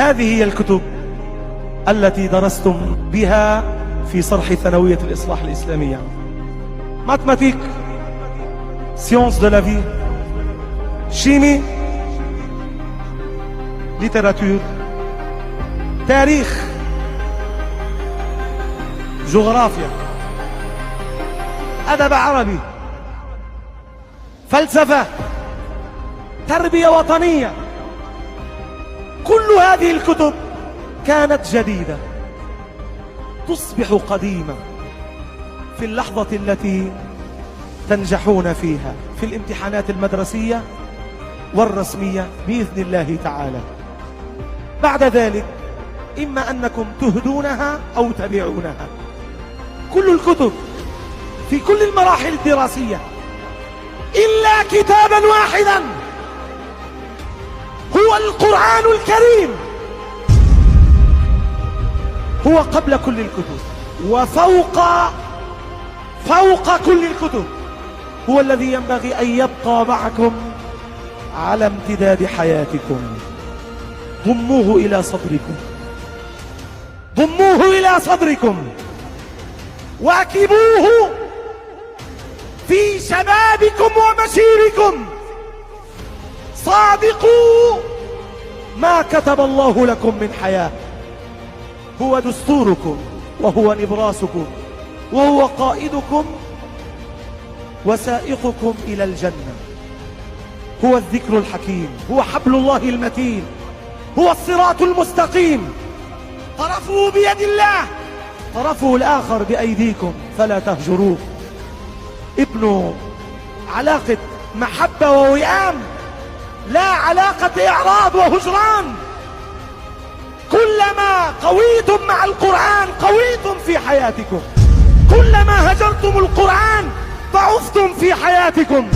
هذه هي الكتب التي درستم بها في صرح ثانوية الإصلاح الإسلامية. ماتماتيك، سيونس دو لا في، شيمي، ليتراتور، تاريخ، جغرافيا، أدب عربي، فلسفة، تربية وطنية. كل هذه الكتب كانت جديدة تصبح قديمة في اللحظة التي تنجحون فيها في الامتحانات المدرسية والرسمية بإذن الله تعالى. بعد ذلك إما أنكم تهدونها أو تبيعونها. كل الكتب في كل المراحل الدراسية إلا كتابا واحدا هو القرآن الكريم، هو قبل كل الكتب وفوق كل الكتب، هو الذي ينبغي أن يبقى معكم على امتداد حياتكم. ضموه إلى صدركم، ضموه إلى صدركم، واكبوه في شبابكم ومشيركم. صادقوا ما كتب الله لكم من حياة. هو دستوركم وهو نبراسكم وهو قائدكم وسائقكم إلى الجنة. هو الذكر الحكيم، هو حبل الله المتين، هو الصراط المستقيم. طرفه بيد الله، طرفه الآخر بأيديكم فلا تهجروه. ابنوا علاقة محبة ووئام، لا علاقة إعراض وهجران. كلما قويتم مع القرآن قويتم في حياتكم، كلما هجرتم القرآن ضعفتم في حياتكم.